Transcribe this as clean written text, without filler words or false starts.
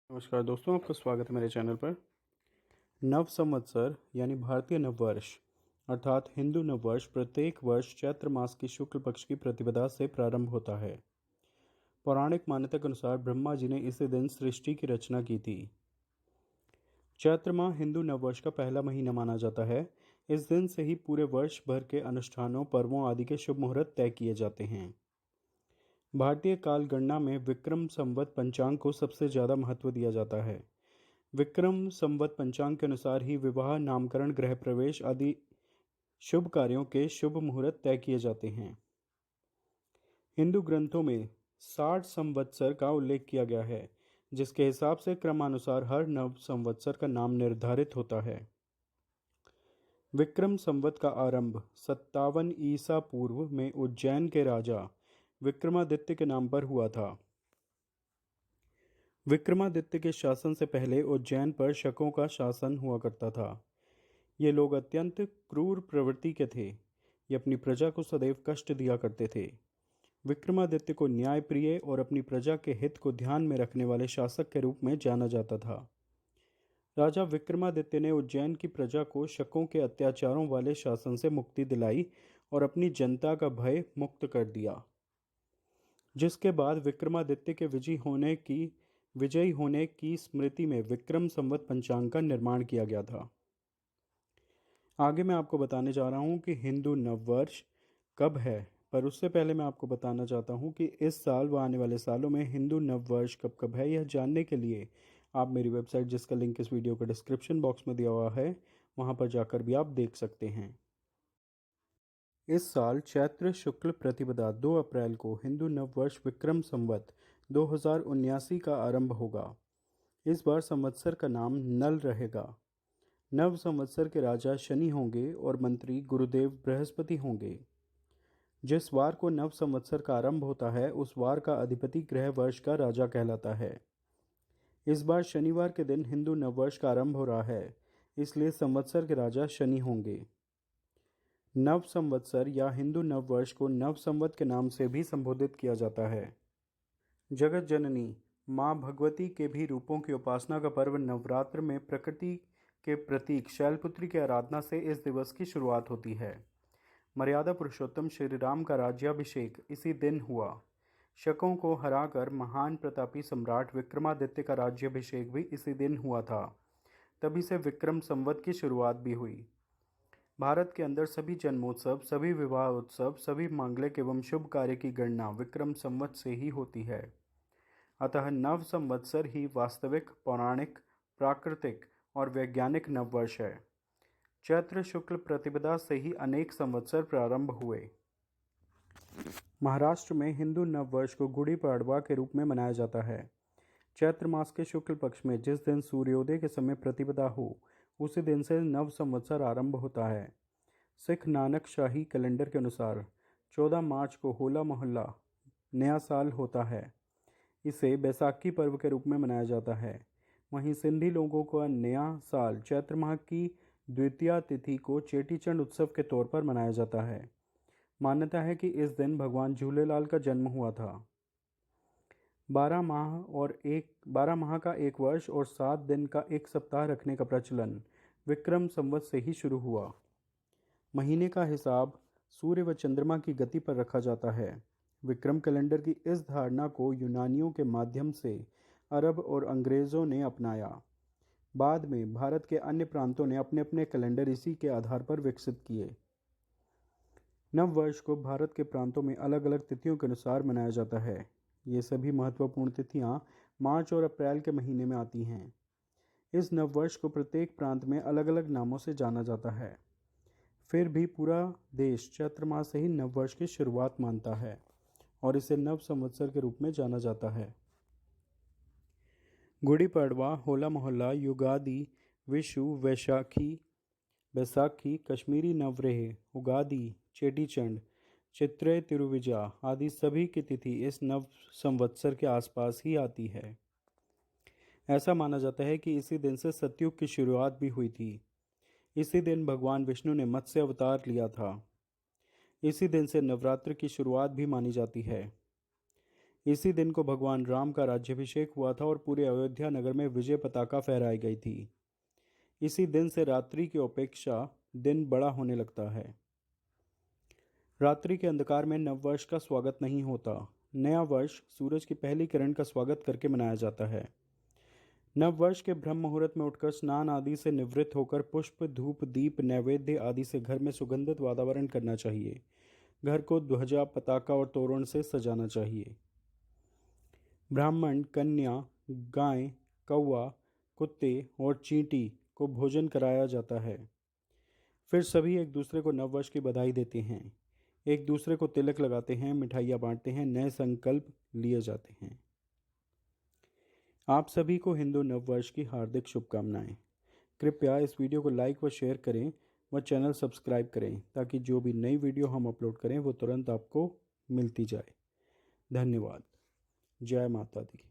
नमस्कार दोस्तों, आपका स्वागत है मेरे चैनल पर। नव संवत्सर यानी भारतीय नववर्ष अर्थात हिंदू नववर्ष प्रत्येक वर्ष चैत्र मास की शुक्ल पक्ष की प्रतिपदा से प्रारंभ होता है। पौराणिक मान्यता के अनुसार ब्रह्मा जी ने इसी दिन सृष्टि की रचना की थी। चैत्र माह हिंदू नववर्ष का पहला महीना माना जाता है। इस दिन से ही पूरे वर्ष भर के अनुष्ठानों, पर्वों आदि के शुभ मुहूर्त तय किए जाते हैं। भारतीय काल गणना में विक्रम संवत पंचांग को सबसे ज्यादा महत्व दिया जाता है। विक्रम संवत पंचांग के अनुसार ही विवाह, नामकरण, गृह प्रवेश आदि शुभ कार्यों के शुभ मुहूर्त तय किए जाते हैं। हिंदू ग्रंथों में 60 संवत्सर का उल्लेख किया गया है, जिसके हिसाब से क्रमानुसार हर नव संवत्सर का नाम निर्धारित होता है। विक्रम संवत का आरंभ 57 ईसा पूर्व में उज्जैन के राजा विक्रमादित्य के नाम पर हुआ था। विक्रमादित्य के शासन से पहले उज्जैन पर शकों का शासन हुआ करता था। ये लोग अत्यंत क्रूर प्रवृत्ति के थे। ये अपनी प्रजा को सदैव कष्ट दिया करते थे। विक्रमादित्य को न्यायप्रिय और अपनी प्रजा के हित को ध्यान में रखने वाले शासक के रूप में जाना जाता था। राजा विक्रमादित्य ने उज्जैन की प्रजा को शकों के अत्याचारों वाले शासन से मुक्ति दिलाई और अपनी जनता का भय मुक्त कर दिया, जिसके बाद विक्रमादित्य के विजयी होने की स्मृति में विक्रम संवत पंचांग का निर्माण किया गया था। आगे मैं आपको बताने जा रहा हूँ कि हिंदू नववर्ष कब है, पर उससे पहले मैं आपको बताना चाहता हूँ कि इस साल व आने वाले सालों में हिंदू नववर्ष कब कब है। यह जानने के लिए आप मेरी वेबसाइट, जिसका लिंक इस वीडियो के डिस्क्रिप्शन बॉक्स में दिया हुआ है, वहाँ पर जाकर भी आप देख सकते हैं। इस साल चैत्र शुक्ल प्रतिपदा 2 अप्रैल को हिंदू नववर्ष विक्रम संवत 2079 का आरंभ होगा। इस बार संवत्सर का नाम नल रहेगा। नव संवत्सर के राजा शनि होंगे और मंत्री गुरुदेव बृहस्पति होंगे। जिस वार को नव संवत्सर का आरंभ होता है, उस वार का अधिपति ग्रह वर्ष का राजा कहलाता है। इस बार शनिवार के दिन हिंदू नववर्ष का आरंभ हो रहा है, इसलिए संवत्सर के राजा शनि होंगे। नव संवत्सर या हिंदू नववर्ष को नव संवत के नाम से भी संबोधित किया जाता है। जगत जननी माँ भगवती के भी रूपों की उपासना का पर्व नवरात्र में प्रकृति के प्रतीक शैलपुत्री की आराधना से इस दिवस की शुरुआत होती है। मर्यादा पुरुषोत्तम श्री राम का राज्याभिषेक इसी दिन हुआ। शकों को हराकर महान प्रतापी सम्राट विक्रमादित्य का राज्याभिषेक भी इसी दिन हुआ था। तभी से विक्रम संवत की शुरुआत भी हुई। भारत के अंदर सभी जन्मोत्सव, सभी विवाह उत्सव, सभी मांगलिक एवं शुभ कार्य की गणना विक्रम संवत से ही होती है। अतः नव संवत्सर ही वास्तविक, पौराणिक, प्राकृतिक और वैज्ञानिक नववर्ष है। चैत्र शुक्ल प्रतिपदा से ही अनेक संवत्सर प्रारंभ हुए। महाराष्ट्र में हिंदू नववर्ष को गुड़ी पड़वा के रूप में मनाया जाता है। चैत्र मास के शुक्ल पक्ष में जिस दिन सूर्योदय के समय प्रतिपदा हो, उसी दिन से नव संवत्सर आरंभ होता है। सिख नानक शाही कैलेंडर के अनुसार 14 मार्च को होला मोहल्ला नया साल होता है। इसे बैसाखी पर्व के रूप में मनाया जाता है। वहीं सिंधी लोगों का नया साल चैत्र माह की द्वितीया तिथि को चेटीचंड उत्सव के तौर पर मनाया जाता है। मान्यता है कि इस दिन भगवान झूलेलाल का जन्म हुआ था। 12 माह का एक वर्ष और 7 दिन का एक सप्ताह रखने का प्रचलन विक्रम संवत से ही शुरू हुआ। महीने का हिसाब सूर्य व चंद्रमा की गति पर रखा जाता है। विक्रम कैलेंडर की इस धारणा को यूनानियों के माध्यम से अरब और अंग्रेज़ों ने अपनाया। बाद में भारत के अन्य प्रांतों ने अपने अपने कैलेंडर इसी के आधार पर विकसित किए। नव वर्ष को भारत के प्रांतों में अलग अलग तिथियों के अनुसार मनाया जाता है। ये सभी महत्वपूर्ण तिथियां मार्च और अप्रैल के महीने में आती हैं। इस नववर्ष को प्रत्येक प्रांत में अलग अलग नामों से जाना जाता है। फिर भी पूरा देश चैत्र मास से ही नववर्ष की शुरुआत मानता है और इसे नव संवत्सर के रूप में जाना जाता है। गुड़ी पड़वा, होला मोहल्ला, युगादि, विशु, बैसाखी, कश्मीरी नवरेह, उगादि, चेटीचंड, चित्रे तिरुविजा आदि सभी की तिथि इस नव संवत्सर के आसपास ही आती है। ऐसा माना जाता है कि इसी दिन से सतयुग की शुरुआत भी हुई थी। इसी दिन भगवान विष्णु ने मत्स्य अवतार लिया था। इसी दिन से नवरात्र की शुरुआत भी मानी जाती है। इसी दिन को भगवान राम का राज्याभिषेक हुआ था और पूरे अयोध्या नगर में विजय पताका फहराई गई थी। इसी दिन से रात्रि की अपेक्षा दिन बड़ा होने लगता है। रात्रि के अंधकार में नववर्ष का स्वागत नहीं होता। नया वर्ष सूरज की पहली किरण का स्वागत करके मनाया जाता है। नववर्ष के ब्रह्म मुहूर्त में उठकर स्नान आदि से निवृत्त होकर पुष्प, धूप, दीप, नैवेद्य आदि से घर में सुगंधित वातावरण करना चाहिए। घर को ध्वजा, पताका और तोरण से सजाना चाहिए। ब्राह्मण, कन्या, गाय, कौवा, कुत्ते और चींटी को भोजन कराया जाता है। फिर सभी एक दूसरे को नववर्ष की बधाई देते हैं, एक दूसरे को तिलक लगाते हैं, मिठाइयाँ बांटते हैं, नए संकल्प लिए जाते हैं। आप सभी को हिंदू नववर्ष की हार्दिक शुभकामनाएं। कृपया इस वीडियो को लाइक व शेयर करें व चैनल सब्सक्राइब करें ताकि जो भी नई वीडियो हम अपलोड करें वो तुरंत आपको मिलती जाए। धन्यवाद। जय माता दी।